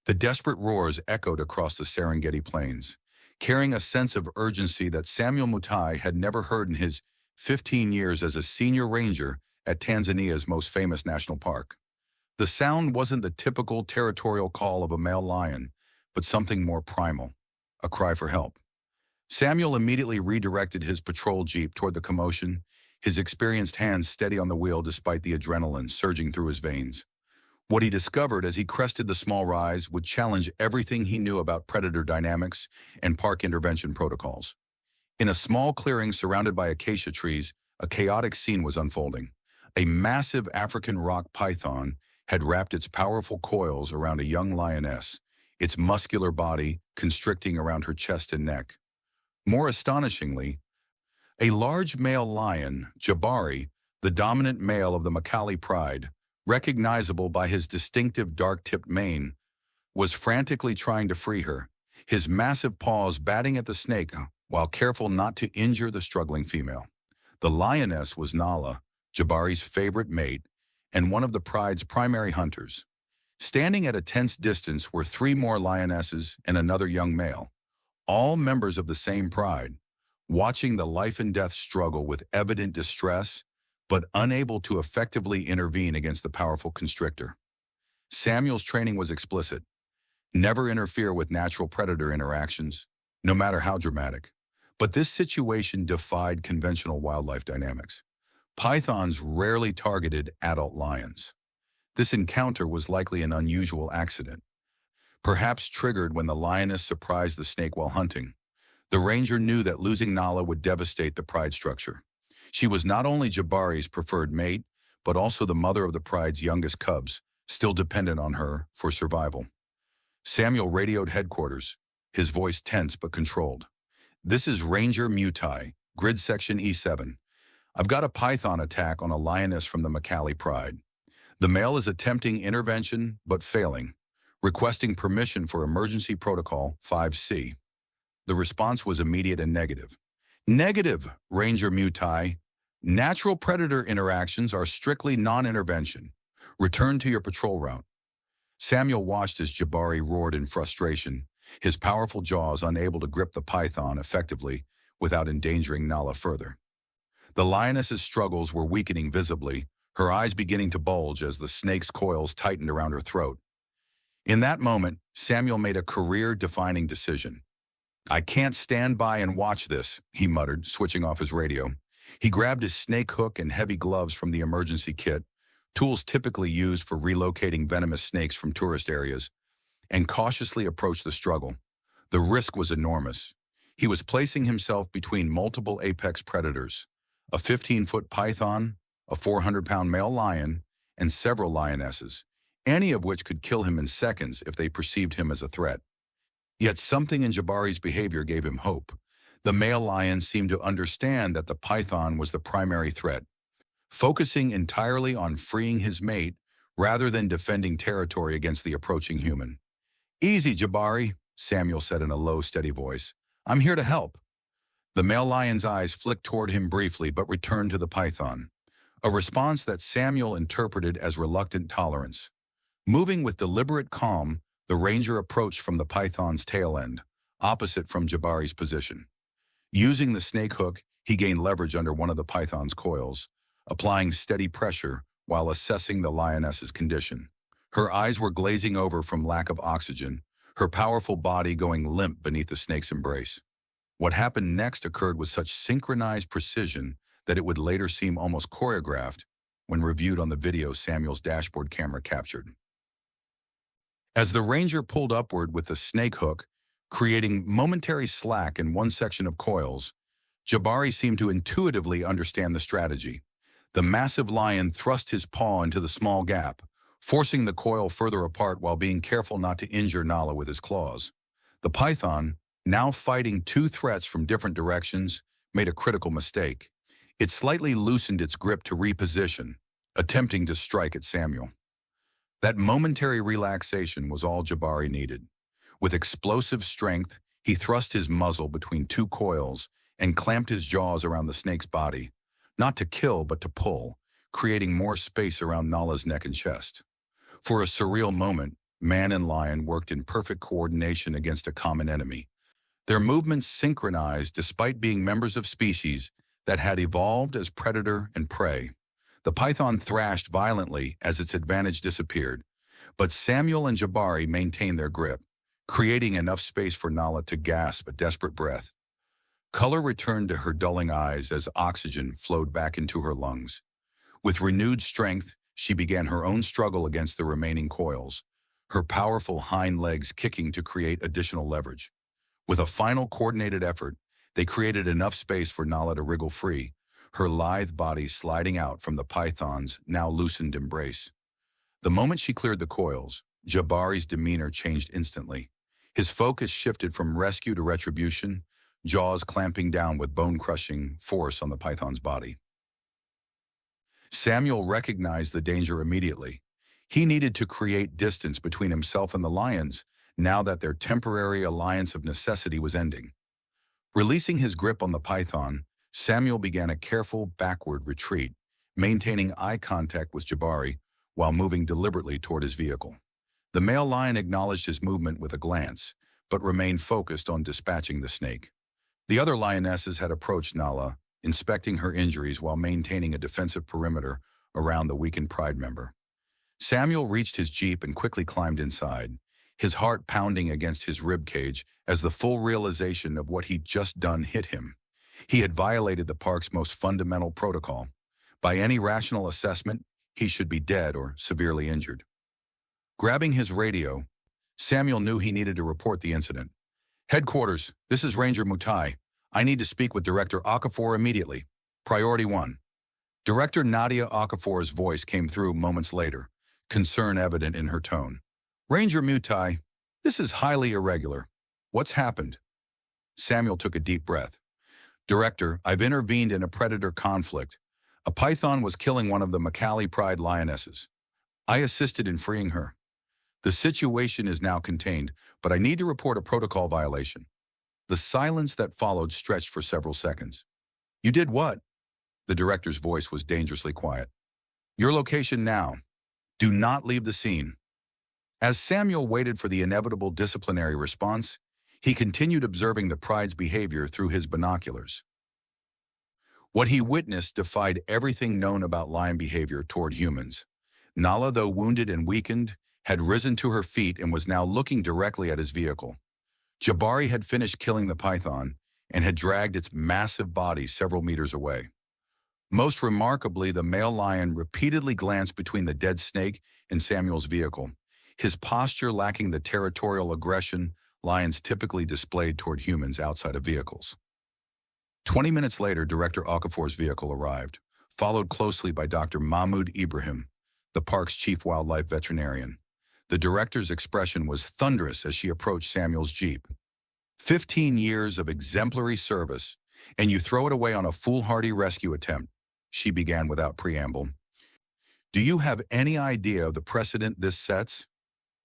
The desperate roars echoed across the Serengeti plains, carrying a sense of urgency that Samuel Mutai had never heard in his 15 years as a senior ranger at Tanzania's most famous national park. The sound wasn't the typical territorial call of a male lion, but something more primal, a cry for help. Samuel immediately redirected his patrol jeep toward the commotion, his experienced hands steady on the wheel despite the adrenaline surging through his veins. What he discovered as he crested the small rise would challenge everything he knew about predator dynamics and park intervention protocols. In a small clearing surrounded by acacia trees, a chaotic scene was unfolding. A massive African rock python had wrapped its powerful coils around a young lioness, its muscular body constricting around her chest and neck. More astonishingly, a large male lion, Jabari, the dominant male of the Makali pride, recognizable by his distinctive dark-tipped mane, was frantically trying to free her, his massive paws batting at the snake while careful not to injure the struggling female. The lioness was Nala, Jabari's favorite mate, and one of the pride's primary hunters. Standing at a tense distance were three more lionesses and another young male, all members of the same pride, watching the life-and-death struggle with evident distress, but unable to effectively intervene against the powerful constrictor. Samuel's training was explicit. Never interfere with natural predator interactions, no matter how dramatic. But this situation defied conventional wildlife dynamics. Pythons rarely targeted adult lions. This encounter was likely an unusual accident, perhaps triggered when the lioness surprised the snake while hunting. The ranger knew that losing Nala would devastate the pride structure. She was not only Jabari's preferred mate, but also the mother of the pride's youngest cubs, still dependent on her for survival. Samuel radioed headquarters, his voice tense but controlled. "This is Ranger Mutai, Grid Section E7. I've got a python attack on a lioness from the Makali pride. The male is attempting intervention but failing, requesting permission for Emergency Protocol 5C. The response was immediate and negative. "Negative, Ranger Mutai. Natural predator interactions are strictly non-intervention. Return to your patrol route." Samuel watched as Jabari roared in frustration, his powerful jaws unable to grip the python effectively without endangering Nala further. The lioness's struggles were weakening visibly, her eyes beginning to bulge as the snake's coils tightened around her throat. In that moment, Samuel made a career-defining decision. "I can't stand by and watch this," he muttered, switching off his radio. He grabbed his snake hook and heavy gloves from the emergency kit, tools typically used for relocating venomous snakes from tourist areas, and cautiously approached the struggle. The risk was enormous. He was placing himself between multiple apex predators, a 15-foot python, a 400-pound male lion, and several lionesses, any of which could kill him in seconds if they perceived him as a threat. Yet something in Jabari's behavior gave him hope. The male lion seemed to understand that the python was the primary threat, focusing entirely on freeing his mate rather than defending territory against the approaching human. "Easy, Jabari," Samuel said in a low, steady voice. "I'm here to help." The male lion's eyes flicked toward him briefly but returned to the python, a response that Samuel interpreted as reluctant tolerance. Moving with deliberate calm, the ranger approached from the python's tail end, opposite from Jabari's position. Using the snake hook, he gained leverage under one of the python's coils, applying steady pressure while assessing the lioness's condition. Her eyes were glazing over from lack of oxygen, her powerful body going limp beneath the snake's embrace. What happened next occurred with such synchronized precision that it would later seem almost choreographed when reviewed on the video Samuel's dashboard camera captured. As the ranger pulled upward with the snake hook, creating momentary slack in one section of coils, Jabari seemed to intuitively understand the strategy. The massive lion thrust his paw into the small gap, forcing the coil further apart while being careful not to injure Nala with his claws. The python, now fighting two threats from different directions, made a critical mistake. It slightly loosened its grip to reposition, attempting to strike at Samuel. That momentary relaxation was all Jabari needed. With explosive strength, he thrust his muzzle between two coils and clamped his jaws around the snake's body, not to kill but to pull, creating more space around Nala's neck and chest. For a surreal moment, man and lion worked in perfect coordination against a common enemy. Their movements synchronized despite being members of species that had evolved as predator and prey. The python thrashed violently as its advantage disappeared, but Samuel and Jabari maintained their grip, creating enough space for Nala to gasp a desperate breath. Color returned to her dulling eyes as oxygen flowed back into her lungs. With renewed strength, she began her own struggle against the remaining coils, her powerful hind legs kicking to create additional leverage. With a final coordinated effort, they created enough space for Nala to wriggle free, her lithe body sliding out from the python's now loosened embrace. The moment she cleared the coils, Jabari's demeanor changed instantly. His focus shifted from rescue to retribution, jaws clamping down with bone-crushing force on the python's body. Samuel recognized the danger immediately. He needed to create distance between himself and the lions, now that their temporary alliance of necessity was ending. Releasing his grip on the python, Samuel began a careful backward retreat, maintaining eye contact with Jabari while moving deliberately toward his vehicle. The male lion acknowledged his movement with a glance, but remained focused on dispatching the snake. The other lionesses had approached Nala, inspecting her injuries while maintaining a defensive perimeter around the weakened pride member. Samuel reached his jeep and quickly climbed inside, his heart pounding against his rib cage as the full realization of what he'd just done hit him. He had violated the park's most fundamental protocol. By any rational assessment, he should be dead or severely injured. Grabbing his radio, Samuel knew he needed to report the incident. "Headquarters, this is Ranger Mutai. I need to speak with Director Okafor immediately. Priority 1. Director Nadia Okafor's voice came through moments later, concern evident in her tone. "Ranger Mutai, this is highly irregular. What's happened?" Samuel took a deep breath. "Director, I've intervened in a predator conflict. A python was killing one of the Macali Pride lionesses. I assisted in freeing her. The situation is now contained, but I need to report a protocol violation." The silence that followed stretched for several seconds. "You did what?" The director's voice was dangerously quiet. "Your location now. Do not leave the scene." As Samuel waited for the inevitable disciplinary response, he continued observing the pride's behavior through his binoculars. What he witnessed defied everything known about lion behavior toward humans. Nala, though wounded and weakened, had risen to her feet and was now looking directly at his vehicle. Jabari had finished killing the python and had dragged its massive body several meters away. Most remarkably, the male lion repeatedly glanced between the dead snake and Samuel's vehicle, his posture lacking the territorial aggression lions typically displayed toward humans outside of vehicles. 20 minutes later, Director Okafor's vehicle arrived, followed closely by Dr. Mahmoud Ibrahim, the park's chief wildlife veterinarian. The director's expression was thunderous as she approached Samuel's jeep. 15 years of exemplary service, and you throw it away on a foolhardy rescue attempt, she began without preamble. "Do you have any idea of the precedent this sets?"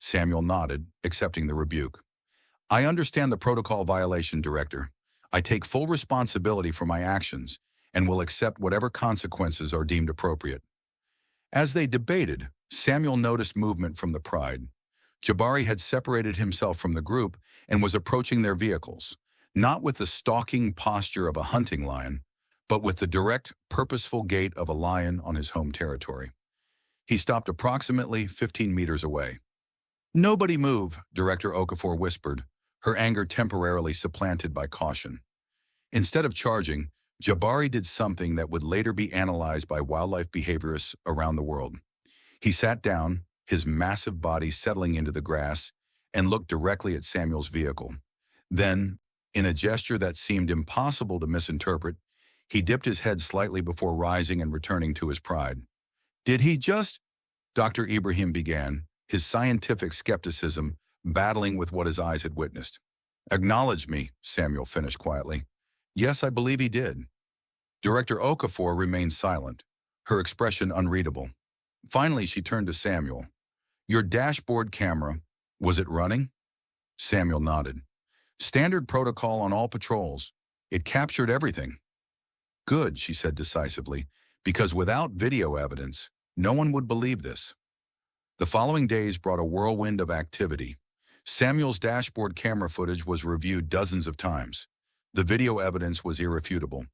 Samuel nodded, accepting the rebuke. "I understand the protocol violation, Director. I take full responsibility for my actions and will accept whatever consequences are deemed appropriate." As they debated, Samuel noticed movement from the pride. Jabari had separated himself from the group and was approaching their vehicles, not with the stalking posture of a hunting lion, but with the direct, purposeful gait of a lion on his home territory. He stopped approximately 15 meters away. "Nobody move," Director Okafor whispered, her anger temporarily supplanted by caution. Instead of charging, Jabari did something that would later be analyzed by wildlife behaviorists around the world. He sat down, his massive body settling into the grass, and looked directly at Samuel's vehicle. Then, in a gesture that seemed impossible to misinterpret, he dipped his head slightly before rising and returning to his pride. "Did he just—" Dr. Ibrahim began, his scientific skepticism battling with what his eyes had witnessed. "Acknowledge me," Samuel finished quietly. "Yes, I believe he did." Director Okafor remained silent, her expression unreadable. Finally, she turned to Samuel. "Your dashboard camera, was it running?" Samuel nodded. "Standard protocol on all patrols. It captured everything." "Good," she said decisively, "because without video evidence, no one would believe this." The following days brought a whirlwind of activity. Samuel's dashboard camera footage was reviewed dozens of times. The video evidence was irrefutable.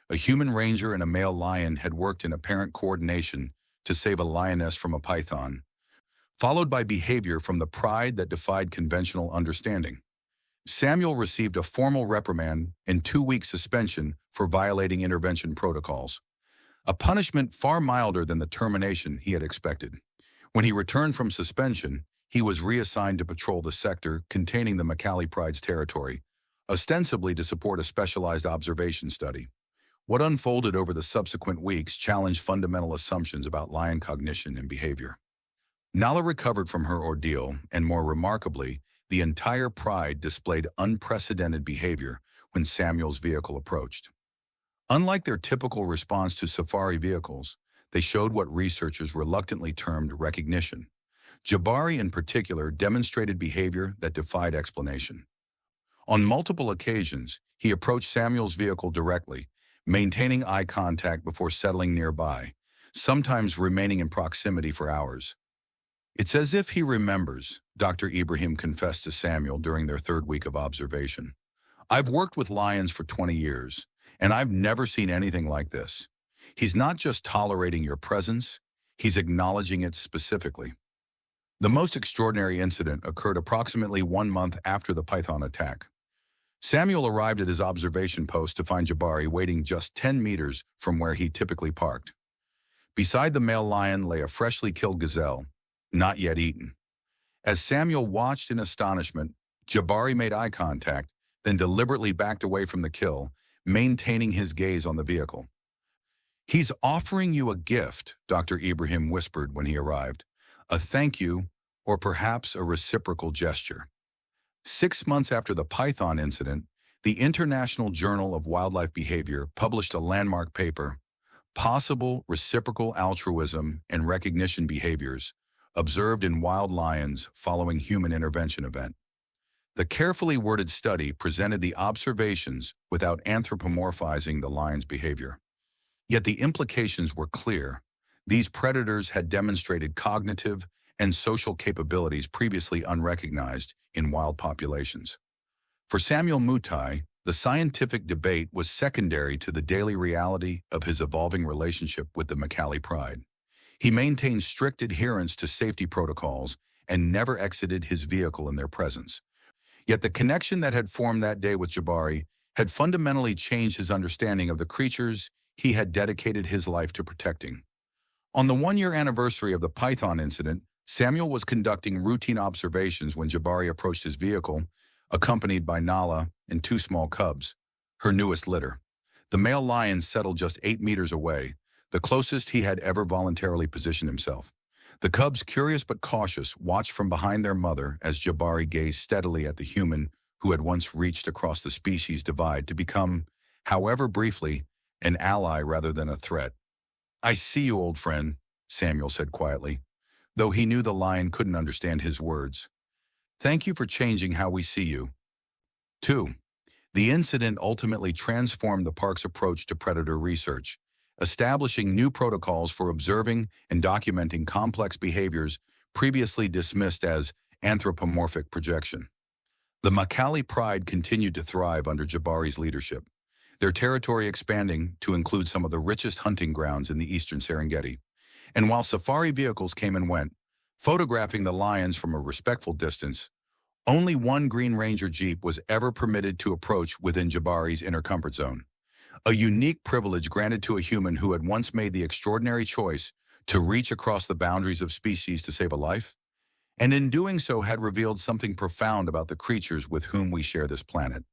A human ranger and a male lion had worked in apparent coordination to save a lioness from a python, followed by behavior from the pride that defied conventional understanding. Samuel received a formal reprimand and 2-week suspension for violating intervention protocols, a punishment far milder than the termination he had expected. When he returned from suspension, he was reassigned to patrol the sector containing the Macquarie Pride's territory, ostensibly to support a specialized observation study. What unfolded over the subsequent weeks challenged fundamental assumptions about lion cognition and behavior. Nala recovered from her ordeal, and more remarkably, the entire pride displayed unprecedented behavior when Samuel's vehicle approached. Unlike their typical response to safari vehicles, they showed what researchers reluctantly termed recognition. Jabari, in particular, demonstrated behavior that defied explanation. On multiple occasions, he approached Samuel's vehicle directly, maintaining eye contact before settling nearby, sometimes remaining in proximity for hours. "It's as if he remembers," Dr. Ibrahim confessed to Samuel during their 3rd week of observation. "I've worked with lions for 20 years, and I've never seen anything like this. He's not just tolerating your presence, he's acknowledging it specifically." The most extraordinary incident occurred approximately 1 month after the python attack. Samuel arrived at his observation post to find Jabari waiting just 10 meters from where he typically parked. Beside the male lion lay a freshly killed gazelle, not yet eaten. As Samuel watched in astonishment, Jabari made eye contact, then deliberately backed away from the kill, maintaining his gaze on the vehicle. "He's offering you a gift," Dr. Ibrahim whispered when he arrived. "A thank you, or perhaps a reciprocal gesture." 6 months after the python incident, the International Journal of Wildlife Behavior published a landmark paper, "Possible Reciprocal Altruism and Recognition Behaviors Observed in Wild Lions Following Human Intervention Event." The carefully worded study presented the observations without anthropomorphizing the lion's behavior. Yet the implications were clear. These predators had demonstrated cognitive and social capabilities previously unrecognized in wild populations. For Samuel Mutai, the scientific debate was secondary to the daily reality of his evolving relationship with the Macquarie Pride. He maintained strict adherence to safety protocols and never exited his vehicle in their presence. Yet the connection that had formed that day with Jabari had fundamentally changed his understanding of the creatures he had dedicated his life to protecting. On the 1-year anniversary of the python incident, Samuel was conducting routine observations when Jabari approached his vehicle, accompanied by Nala and 2 small cubs, her newest litter. The male lion settled just 8 meters away, the closest he had ever voluntarily positioned himself. The cubs, curious but cautious, watched from behind their mother as Jabari gazed steadily at the human who had once reached across the species divide to become, however briefly, an ally rather than a threat. "I see you, old friend," Samuel said quietly, though he knew the lion couldn't understand his words. "Thank you for changing how we see you." 2. The incident ultimately transformed the park's approach to predator research, establishing new protocols for observing and documenting complex behaviors previously dismissed as anthropomorphic projection. The Macquarie Pride continued to thrive under Jabari's leadership, their territory expanding to include some of the richest hunting grounds in the eastern Serengeti. And while safari vehicles came and went, photographing the lions from a respectful distance, only one Green Ranger Jeep was ever permitted to approach within Jabari's inner comfort zone, a unique privilege granted to a human who had once made the extraordinary choice to reach across the boundaries of species to save a life, and in doing so had revealed something profound about the creatures with whom we share this planet.